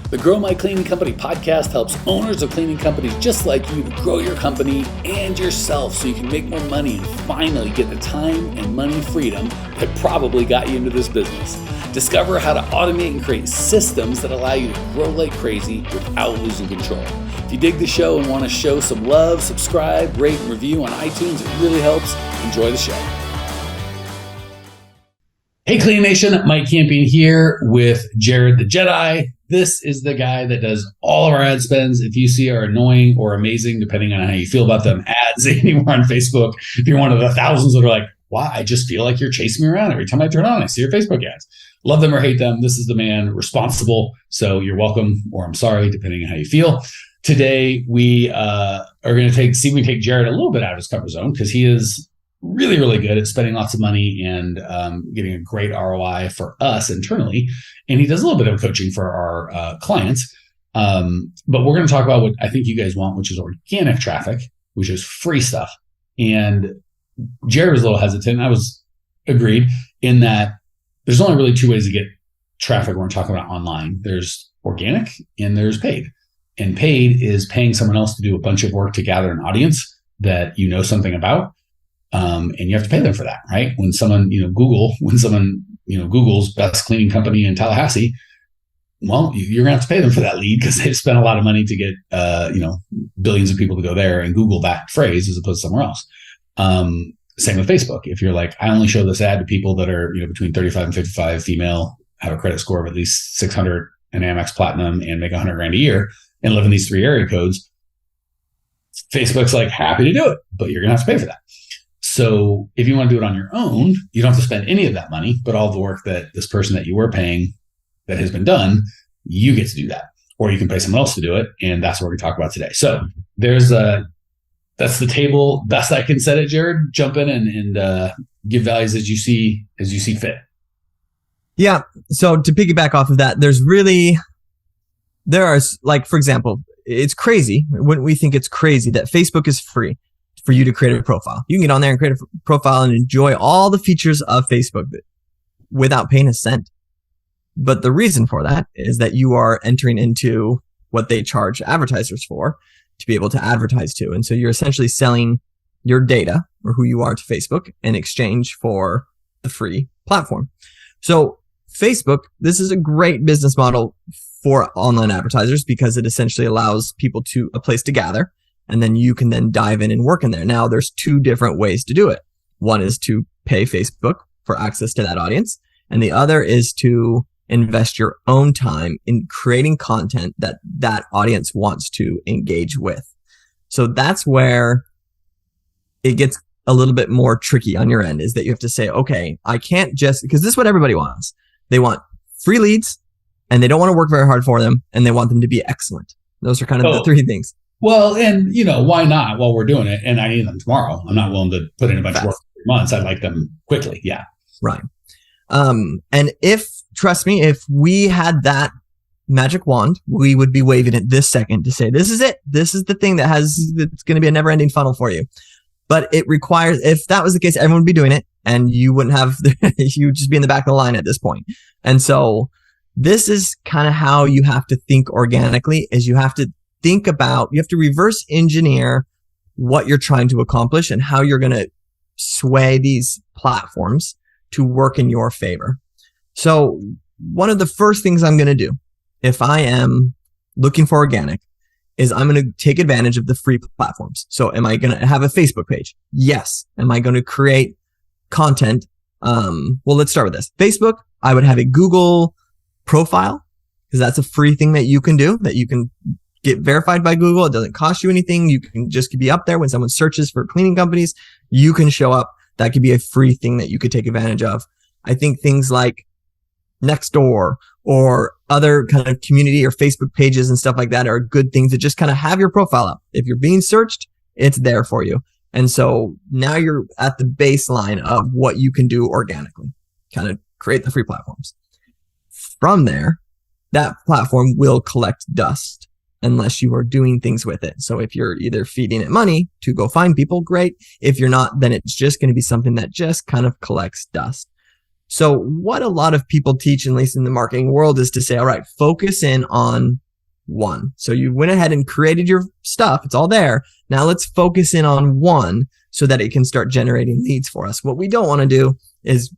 The Grow My Cleaning Company podcast helps owners of cleaning companies just like you to grow your company and yourself so you can make more money and finally get the time and money freedom that probably got you into this business. Discover how to automate and create systems that allow you to grow like crazy without losing control. If you dig the show and want to show some love, subscribe, rate, and review on iTunes. It really helps. Enjoy the show. Hey, Cleaning Nation, Mike Campion here with Jered the Jedi. This is the guy that does all of our ad spends. If you see are annoying or amazing, depending on how you feel about them, ads anywhere on Facebook. If you're one of the thousands that are like, wow, I just feel like you're chasing me around every time I turn on, I see your Facebook ads. Love them or hate them. This is the man responsible. So you're welcome, or I'm sorry, depending on how you feel. Today, we are going to take Jered a little bit out of his comfort zone because he is really, really good at spending lots of money and getting a great ROI for us internally. And he does a little bit of coaching for our clients. But we're going to talk about what I think you guys want, which is organic traffic, which is free stuff. And Jered was a little hesitant. I was agreed in that there's only really two ways to get traffic when we're talking about online. There's organic and there's paid. And paid is paying someone else to do a bunch of work to gather an audience that you know something about. And you have to pay them for that, right? When someone, Google's best cleaning company in Tallahassee, well, you're going to have to pay them for that lead because they've spent a lot of money to get, billions of people to go there and Google that phrase as opposed to somewhere else. Same with Facebook. If you're like, I only show this ad to people that are, between 35 and 55, female, have a credit score of at least 600 and Amex Platinum and make $100,000 a year and live in these 3 area codes, Facebook's like happy to do it, but you're going to have to pay for that. So if you want to do it on your own, you don't have to spend any of that money, but all the work that this person that you were paying that has been done, you get to do that. Or you can pay someone else to do it. And that's what we're going to talk about today. So that's the table. Best I can set it, Jered. Jump in and give values as you see fit. Yeah. So to piggyback off of that, there are, like, for example, it's crazy. Wouldn't we think it's crazy that Facebook is free for you to create a profile? You can get on there and create a profile and enjoy all the features of Facebook without paying a cent. But the reason for that is that you are entering into what they charge advertisers for to be able to advertise to. And so you're essentially selling your data or who you are to Facebook in exchange for the free platform. So Facebook, this is a great business model for online advertisers because it essentially allows people to a place to gather. And then you can then dive in and work in there. Now, there's two different ways to do it. One is to pay Facebook for access to that audience. And the other is to invest your own time in creating content that audience wants to engage with. So that's where it gets a little bit more tricky on your end, is that you have to say, okay, I can't just, because this is what everybody wants. They want free leads and they don't want to work very hard for them and they want them to be excellent. Those are kind of the three things. Well, and why not while we're doing it? And I need them tomorrow. I'm not willing to put in a bunch of work for 3 months. I'd like them quickly. Yeah. Right. And trust me, if we had that magic wand, we would be waving it this second to say, this is it. This is the thing it's going to be a never ending funnel for you. But it requires, if that was the case, everyone would be doing it and you wouldn't have, you would just be in the back of the line at this point. And so this is kind of how you have to think organically, is you have to reverse engineer what you're trying to accomplish and how you're going to sway these platforms to work in your favor. So one of the first things I'm going to do if I am looking for organic is I'm going to take advantage of the free platforms. So am I going to have a Facebook page? Yes. Am I going to create content? Well, let's start with this. Facebook, I would have a Google profile because that's a free thing that you can do, that you can get verified by Google. It doesn't cost you anything. You can just be up there when someone searches for cleaning companies. You can show up. That could be a free thing that you could take advantage of. I think things like Nextdoor or other kind of community or Facebook pages and stuff like that are good things to just kind of have your profile up. If you're being searched, it's there for you. And so now you're at the baseline of what you can do organically, kind of create the free platforms. From there, that platform will collect dust unless you are doing things with it. So if you're either feeding it money to go find people, great. If you're not, then it's just going to be something that just kind of collects dust. So what a lot of people teach, at least in the marketing world, is to say, all right, focus in on one. So you went ahead and created your stuff. It's all there. Now let's focus in on one so that it can start generating leads for us. What we don't want to do is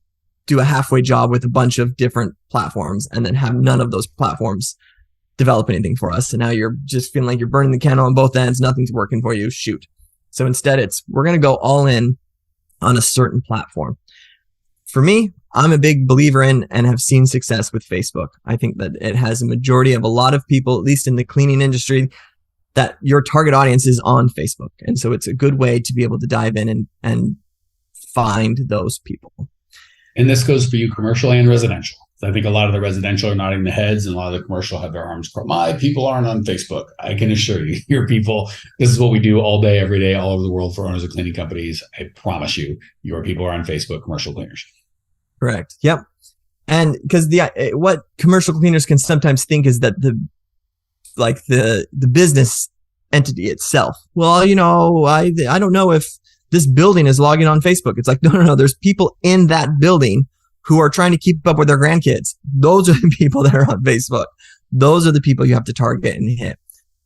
do a halfway job with a bunch of different platforms and then have none of those platforms develop anything for us. And now you're just feeling like you're burning the candle on both ends. Nothing's working for you. Shoot. So instead we're going to go all in on a certain platform. For me, I'm a big believer in and have seen success with Facebook. I think that it has a majority of a lot of people, at least in the cleaning industry, that your target audience is on Facebook. And so it's a good way to be able to dive in and find those people. And this goes for you commercial and residential. I think a lot of the residential are nodding their heads and a lot of the commercial have their arms crossed. My people aren't on Facebook. I can assure you, your people, this is what we do all day, every day, all over the world for owners of cleaning companies. I promise you, your people are on Facebook, commercial cleaners. Correct. Yep. And because what commercial cleaners can sometimes think is that the business entity itself. Well, I don't know if this building is logging on Facebook. It's like, no. There's people in that building who are trying to keep up with their grandkids. Those are the people that are on Facebook. Those are the people you have to target and hit.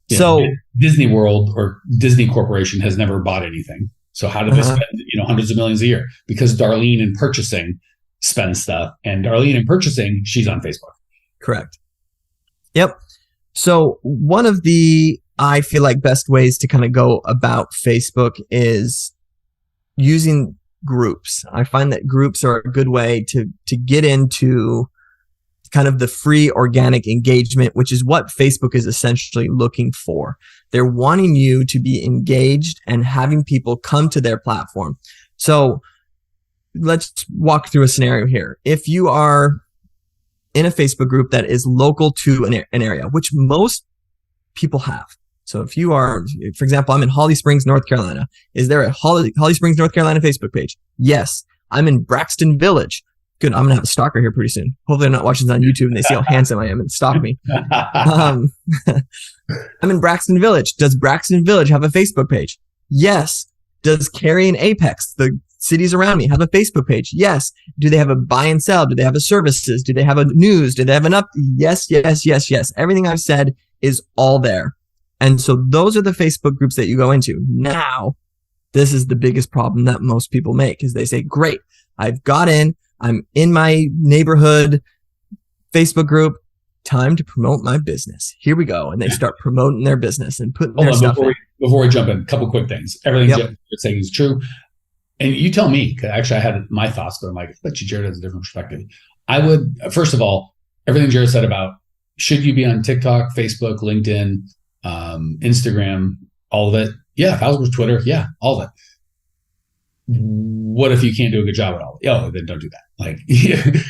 Yeah, so Disney World or Disney Corporation has never bought anything. So how did they spend, hundreds of millions a year? Because Darlene in purchasing spends stuff, and Darlene in purchasing, she's on Facebook. Correct. Yep. So one of the, I feel like, best ways to kind of go about Facebook is using groups. I find that groups are a good way to get into kind of the free organic engagement, which is what Facebook is essentially looking for. They're wanting you to be engaged and having people come to their platform. So let's walk through a scenario here. If you are in a Facebook group that is local to an area, which most people have. So if you are, for example, I'm in Holly Springs, North Carolina. Is there a Holly Springs, North Carolina Facebook page? Yes. I'm in Braxton Village. Good. I'm going to have a stalker here pretty soon. Hopefully they're not watching this on YouTube and they see how handsome I am and stalk me. I'm in Braxton Village. Does Braxton Village have a Facebook page? Yes. Does Cary and Apex, the cities around me, have a Facebook page? Yes. Do they have a buy and sell? Do they have a services? Do they have a news? Do they have an up? Yes. Everything I've said is all there. And so those are the Facebook groups that you go into. Now, this is the biggest problem that most people make is they say, great, I've got in, I'm in my neighborhood Facebook group, time to promote my business. Here we go. And they start promoting their business and putting their stuff in. Before we jump in, a couple quick things. Everything you're saying is true. And you tell me, because actually I had my thoughts, but I'm like, I bet you Jered has a different perspective. I would, first of all, everything Jered said about should you be on TikTok, Facebook, LinkedIn, Instagram, all of it. Yeah. 1,000% Twitter. Yeah. All of it. What if you can't do a good job at all? Oh, then don't do that. Like,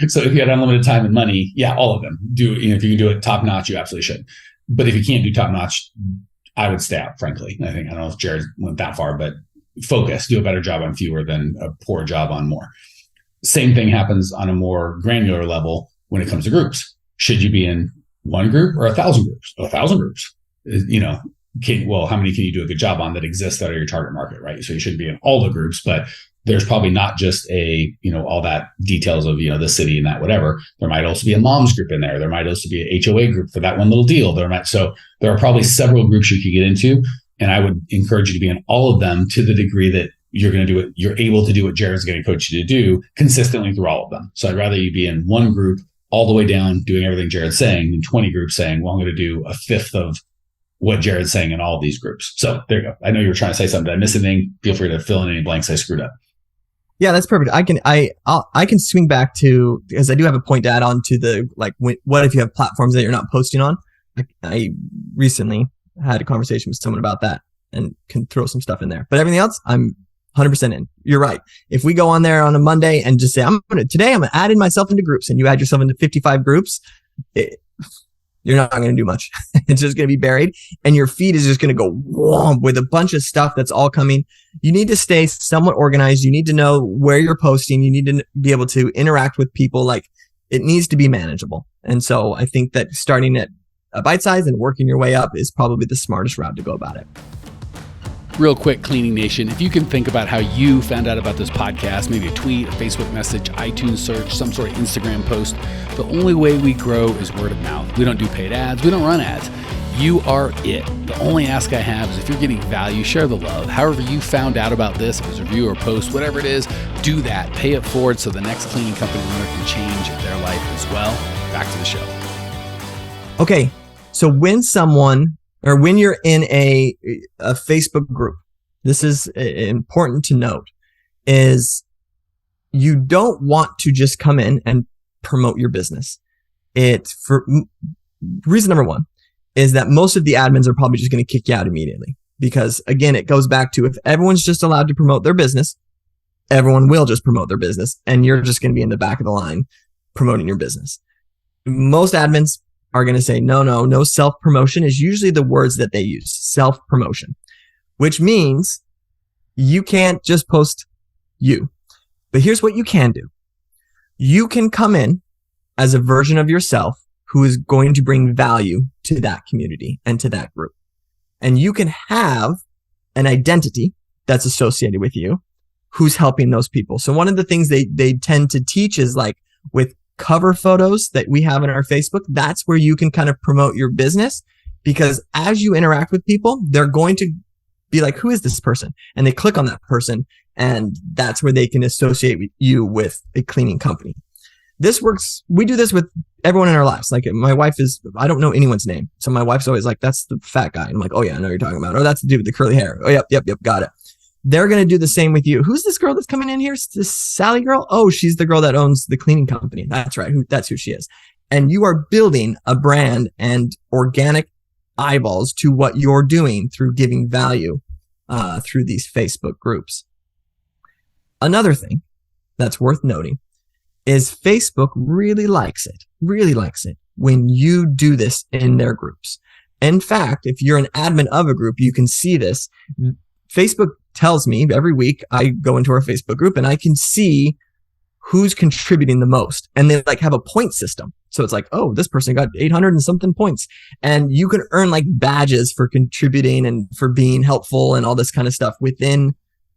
so if you had unlimited time and money, yeah, all of them do. If you can do it top notch, you absolutely should. But if you can't do top notch, I would stay out, frankly. I don't know if Jered went that far, but focus, do a better job on fewer than a poor job on more. Same thing happens on a more granular level when it comes to groups. Should you be in one group or 1,000 groups? 1,000 groups. How many can you do a good job on that exist that are your target market, right? So you shouldn't be in all the groups, but there's probably not just all that details of, the city and that, whatever. There might also be a mom's group in there. There might also be an HOA group for that one little deal. So there are probably several groups you could get into. And I would encourage you to be in all of them to the degree that you're going to do it. You're able to do what Jered's going to coach you to do consistently through all of them. So I'd rather you be in one group all the way down doing everything Jered's saying than 20 groups saying, well, I'm going to do a fifth of what Jered's saying in all of these groups. So there you go. I know you were trying to say something. Did I miss anything? Feel free to fill in any blanks I screwed up. Yeah, that's perfect. I can swing back to, because I do have a point to add on to the, what if you have platforms that you're not posting on? I recently had a conversation with someone about that and can throw some stuff in there. But everything else, I'm 100% in. You're right. If we go on there on a Monday and just say, today I'm adding myself into groups, and you add yourself into 55 groups, you're not going to do much. It's just going to be buried, and your feed is just going to go whomp with a bunch of stuff that's all coming. You need to stay somewhat organized. You need to know where you're posting. You need to be able to interact with people. It needs to be manageable. And so I think that starting at a bite size and working your way up is probably the smartest route to go about it. Real quick, Cleaning Nation, if you can think about how you found out about this podcast, maybe a tweet, a Facebook message, iTunes search, some sort of Instagram post, the only way we grow is word of mouth. We don't do paid ads. We don't run ads. You are it. The only ask I have is if you're getting value, share the love. However you found out about this, if it's a review or post, whatever it is, do that. Pay it forward so the next cleaning company owner can change their life as well. Back to the show. Okay, so when you're in a Facebook group, this is important to note, is you don't want to just come in and promote your business. Reason number one is that most of the admins are probably just going to kick you out immediately. Because again, it goes back to if everyone's just allowed to promote their business, everyone will just promote their business and you're just going to be in the back of the line promoting your business. Most admins are going to say, no self-promotion is usually the words that they use, self-promotion, which means you can't just post you. But here's what you can do. You can come in as a version of yourself who is going to bring value to that community and to that group. And you can have an identity that's associated with you who's helping those people. So one of the things they tend to teach is like with cover photos that we have in our Facebook, that's where you can kind of promote your business, because as you interact with people, they're going to be like, who is this person? And they click on that person, and that's where they can associate you with a cleaning company. This works. We do this with everyone in our lives. Like my wife I don't know anyone's name. So my wife's always like, that's the fat guy. And I'm like, oh yeah, I know what you're talking about. Oh, that's the dude with the curly hair. Oh, yep. Got it. They're going to do the same with you. Who's this girl that's coming in here? This Sally girl? Oh, she's the girl that owns the cleaning company. That's right. That's who she is. And you are building a brand and organic eyeballs to what you're doing through giving value through these Facebook groups. Another thing that's worth noting is Facebook really likes it when you do this in their groups. In fact, if you're an admin of a group, you can see this. Facebook tells me every week I go into our Facebook group and I can see who's contributing the most. And they like have a point system. So it's like, oh, this person got 800 and something points. And you can earn like badges for contributing and for being helpful and all this kind of stuff within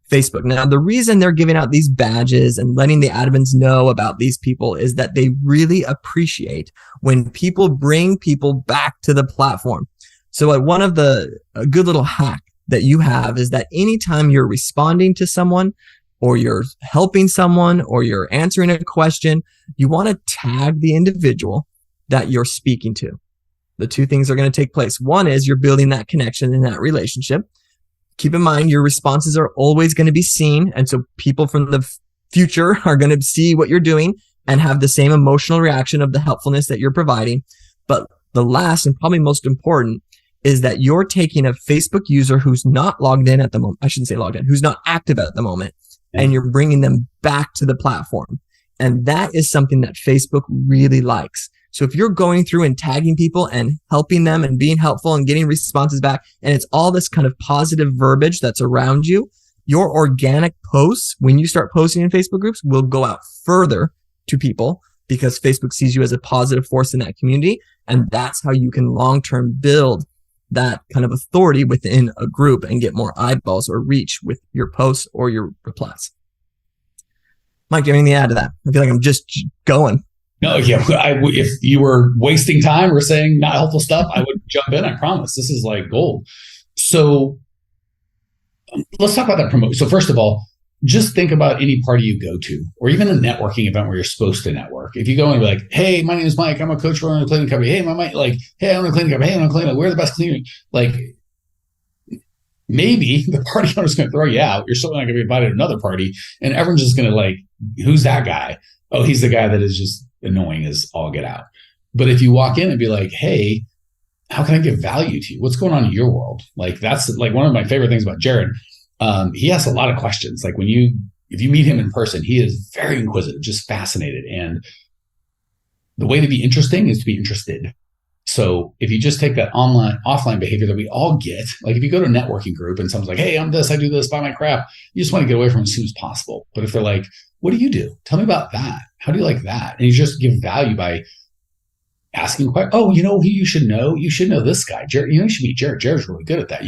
Facebook. Now, the reason they're giving out these badges and letting the admins know about these people is that they really appreciate when people bring people back to the platform. So a good little hack that you have is that anytime you're responding to someone or you're helping someone or you're answering a question, you want to tag the individual that you're speaking to. The two things are going to take place. One is you're building that connection and that relationship. Keep in mind, your responses are always going to be seen. And so people from the future are going to see what you're doing and have the same emotional reaction of the helpfulness that you're providing. But the last and probably most important is that you're taking a Facebook user who's not logged in at the moment. I shouldn't say logged in, who's not active at the moment, and you're bringing them back to the platform. And that is something that Facebook really likes. So if you're going through and tagging people and helping them and being helpful and getting responses back, and it's all this kind of positive verbiage that's around you, your organic posts, when you start posting in Facebook groups, will go out further to people because Facebook sees you as a positive force in that community. And that's how you can long-term build that kind of authority within a group and get more eyeballs or reach with your posts or your replies. Mike, do you have anything to add to that? I feel like I'm just going. No, yeah. If you were wasting time or saying not helpful stuff, I would jump in. I promise. This is like gold. So let's talk about that promote. So first of all, just think about any party you go to, or even a networking event where you're supposed to network. If you go and be like, "Hey, my name is Mike. I'm a coach for a cleaning company. Hey, hey, I'm a cleaning company. Hey, I'm a cleaning. We're the best cleaning." Like, maybe the party owner's going to throw you out. You're still not going to be invited to another party, and everyone's just going to like, "Who's that guy? Oh, he's the guy that is just annoying as all get out." But if you walk in and be like, "Hey, how can I give value to you? What's going on in your world?" Like, that's like one of my favorite things about Jered. He asks a lot of questions. Like if you meet him in person, he is very inquisitive, just fascinated. And the way to be interesting is to be interested. So if you just take that offline behavior that we all get, like if you go to a networking group and someone's like, "Hey, I'm this, I do this, buy my crap," you just want to get away from it as soon as possible. But if they're like, "What do you do? Tell me about that. How do you like that?" And you just give value by asking questions. "Oh, you know who you should know? You should know this guy. Jared, you should meet Jared. Jared's really good at that."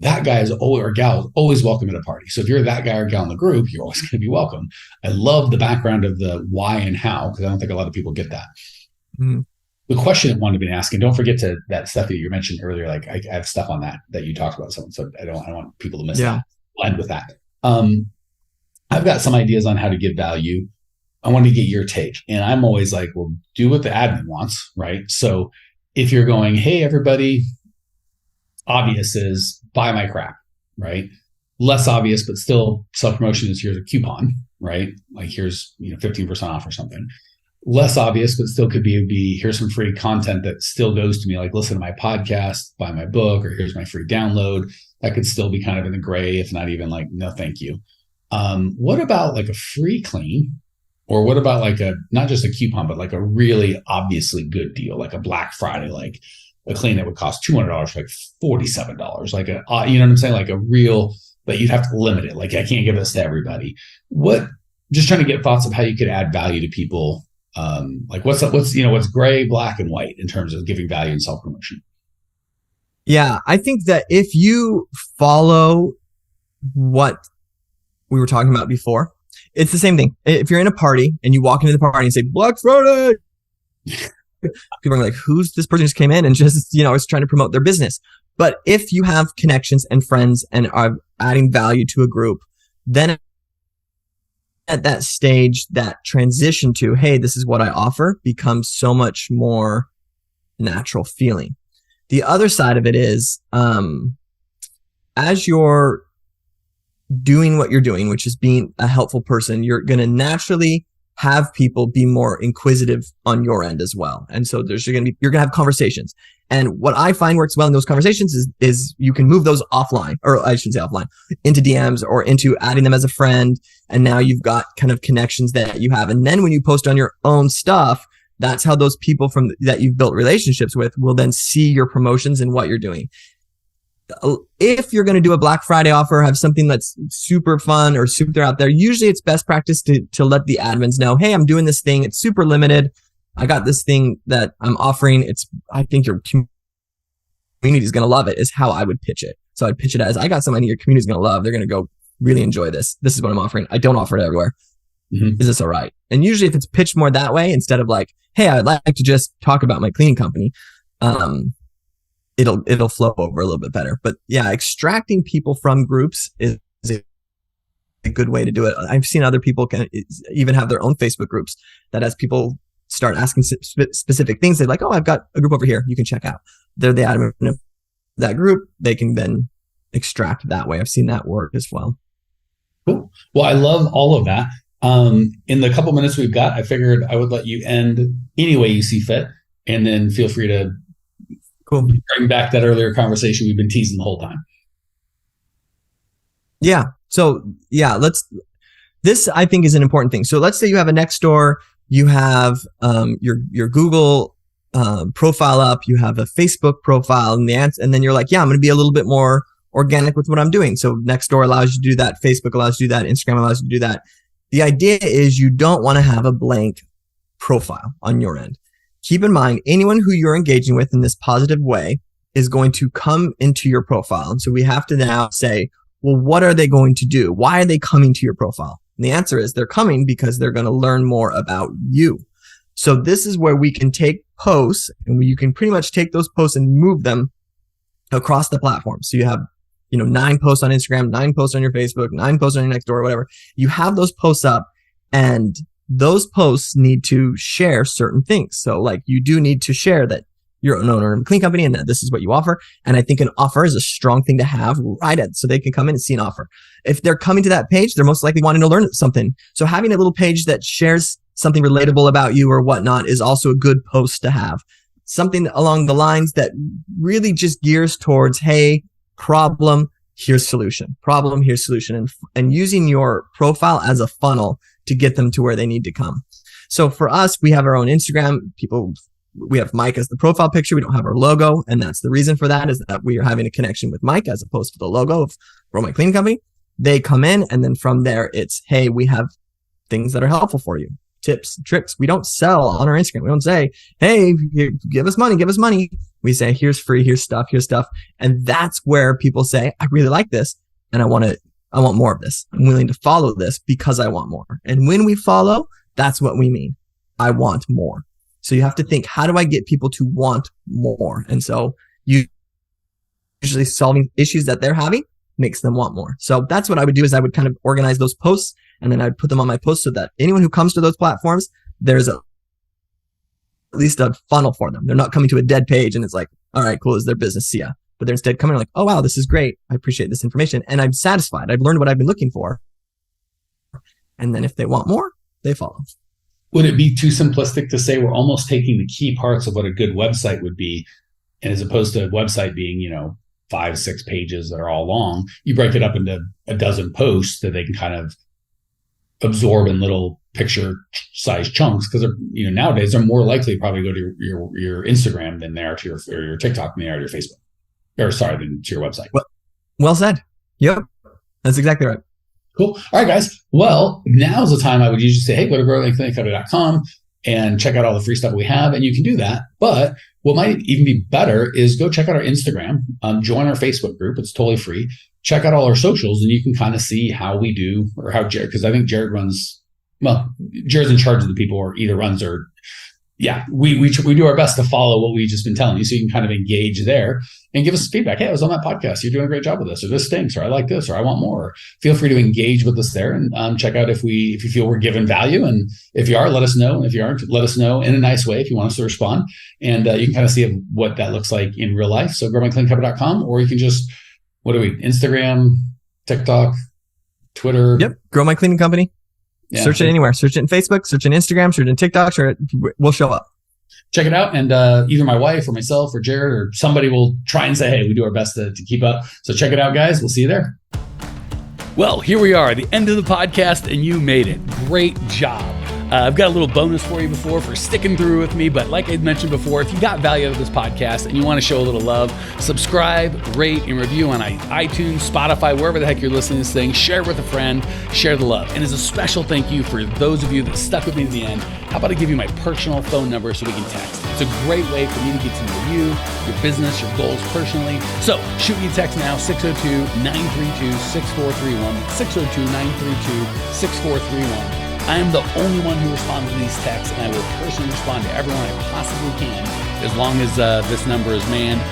that guy is always, or gal is always welcome at a party. So if you're that guy or gal in the group, you're always going to be welcome. I love the background of the why and how, because I don't think a lot of people get that. Mm-hmm. The question I wanted to be asking, don't forget to that stuff that you mentioned earlier. Like I have stuff on that you talked about, so I don't want people to miss that. I'll end with that. I've got some ideas on how to give value. I want to get your take. And I'm always like, well, do what the admin wants, right? So if you're going, hey, everybody, obvious is buy my crap, right? Less obvious, but still self-promotion is here's a coupon, right? Like here's 15% off or something. Less obvious, but still could be here's some free content that still goes to me, like listen to my podcast, buy my book, or here's my free download. That could still be kind of in the gray, if not even like, no, thank you. What about like a free clean? Or what about like not just a coupon, but like a really obviously good deal, like a Black Friday, like a clean that would cost $200 for like $47, like you know what I'm saying? Like a real, but you'd have to limit it. Like I can't give this to everybody. Just trying to get thoughts of how you could add value to people. Like what's gray, black, and white in terms of giving value and self-promotion. Yeah, I think that if you follow what we were talking about before, it's the same thing. If you're in a party and you walk into the party and say, Black Friday, people are like, who's this person just came in and just, is trying to promote their business. But if you have connections and friends and are adding value to a group, then at that stage, that transition to, hey, this is what I offer becomes so much more natural feeling. The other side of it is, as you're doing what you're doing, which is being a helpful person, you're going to naturally have people be more inquisitive on your end as well. And so you're going to have conversations. And what I find works well in those conversations is you can move those offline, or I shouldn't say offline, into DMs or into adding them as a friend. And now you've got kind of connections that you have. And then when you post on your own stuff, that's how those people that you've built relationships with will then see your promotions and what you're doing. If you're going to do a Black Friday offer, have something that's super fun or super out there, usually it's best practice to let the admins know, hey, I'm doing this thing. It's super limited. I got this thing that I'm offering. I think your community is going to love it, is how I would pitch it. So I'd pitch it as, I got something your community is going to love. They're going to go really enjoy this. This is what I'm offering. I don't offer it everywhere. Mm-hmm. Is this all right? And usually if it's pitched more that way, instead of like, hey, I'd like to just talk about my cleaning company, it'll flow over a little bit better. But yeah, extracting people from groups is a good way to do it. I've seen other people can even have their own Facebook groups that as people start asking specific things, they're like, oh, I've got a group over here you can check out. They're the admin of that group. They can then extract that way. I've seen that work as well. Cool. Well, I love all of that. In the couple minutes we've got, I figured I would let you end any way you see fit, and then feel free to bring back that earlier conversation we've been teasing the whole time. Yeah. So yeah, this I think is an important thing. So let's say you have a Nextdoor, you have your Google profile up, you have a Facebook profile, and then you're like, yeah, I'm going to be a little bit more organic with what I'm doing. So Nextdoor allows you to do that, Facebook allows you to do that, Instagram allows you to do that. The idea is you don't want to have a blank profile on your end. Keep in mind, anyone who you're engaging with in this positive way is going to come into your profile. And so we have to now say, well, what are they going to do? Why are they coming to your profile? And the answer is they're coming because they're going to learn more about you. So this is where we can take posts, and you can pretty much take those posts and move them across the platform. So you have 9 posts on Instagram, 9 posts on your Facebook, 9 posts on your Nextdoor, whatever. You have those posts up, and those posts need to share certain things. So like you do need to share that you're an owner of a clean company and that this is what you offer. And I think an offer is a strong thing to have right at, so they can come in and see an offer. If they're coming to that page, they're most likely wanting to learn something. So having a little page that shares something relatable about you or whatnot is also a good post to have. Something along the lines that really just gears towards, hey, problem, here's solution. Problem, here's solution. And using your profile as a funnel to get them to where they need to come. So for us, we have our own Instagram. We have Mike as the profile picture. We don't have our logo. And that's the reason for that, is that we are having a connection with Mike as opposed to the logo of Grow My Cleaning Company. They come in, and then from there, it's, hey, we have things that are helpful for you. Tips, tricks. We don't sell on our Instagram. We don't say, hey, give us money. We say, here's free, here's stuff. And that's where people say, I really like this and I want more of this. I'm willing to follow this because I want more. And when we follow, that's what we mean. I want more. So you have to think, how do I get people to want more? And so usually solving issues that they're having makes them want more. So that's what I would do, is I would kind of organize those posts and then I'd put them on my posts so that anyone who comes to those platforms, there's at least a funnel for them. They're not coming to a dead page and it's like, all right, cool, is their business, see ya. But they're instead coming like, oh wow, this is great. I appreciate this information and I'm satisfied. I've learned what I've been looking for. And then if they want more, they follow. Would it be too simplistic to say we're almost taking the key parts of what a good website would be, and as opposed to a website being, 5-6 pages that are all long, you break it up into a dozen posts that they can kind of absorb in little picture size chunks? Because nowadays they're more likely to probably go to your Instagram than they are to your TikTok than they are to your Facebook, than to your website. Well said. Yep, that's exactly right. Cool. All right, guys. Well, now's the time I would usually say, hey, go to growingcliniccover.com and check out all the free stuff we have. And you can do that. But what might even be better is go check out our Instagram, join our Facebook group. It's totally free. Check out all our socials and you can kind of see how we do, or how Jered, because I think Jered Jered's in charge of the people, or either runs or, we do our best to follow what we've just been telling you. So you can kind of engage there and give us feedback. Hey, I was on that podcast. You're doing a great job with this, or this stinks, or I like this, or I want more. Feel free to engage with us there and check out if you feel we're giving value. And if you are, let us know. And if you aren't, let us know in a nice way if you want us to respond. And you can kind of see what that looks like in real life. So growmycleancover.com, or you can just, Instagram, TikTok, Twitter. Yep. Grow My Cleaning Company. Yeah, search it anywhere. Search it in Facebook, search it in Instagram, search it in TikTok, we'll show up. Check it out. And either my wife or myself or Jered or somebody will try and say, hey, we do our best to keep up. So check it out, guys. We'll see you there. Well, here we are, the end of the podcast, and you made it. Great job. I've got a little bonus for you for sticking through with me. But like I mentioned before, if you got value out of this podcast and you want to show a little love, subscribe, rate, and review on iTunes, Spotify, wherever the heck you're listening to this thing. Share it with a friend. Share the love. And as a special thank you for those of you that stuck with me to the end, how about I give you my personal phone number so we can text? It's a great way for me to get to know you, your business, your goals personally. So shoot me a text now, 602-932-6431, 602-932-6431. I am the only one who responds to these texts, and I will personally respond to everyone I possibly can as long as this number is manned.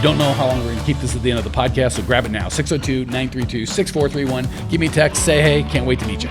Don't know how long we're going to keep this at the end of the podcast, so grab it now, 602-932-6431. Give me a text, say hey, can't wait to meet you.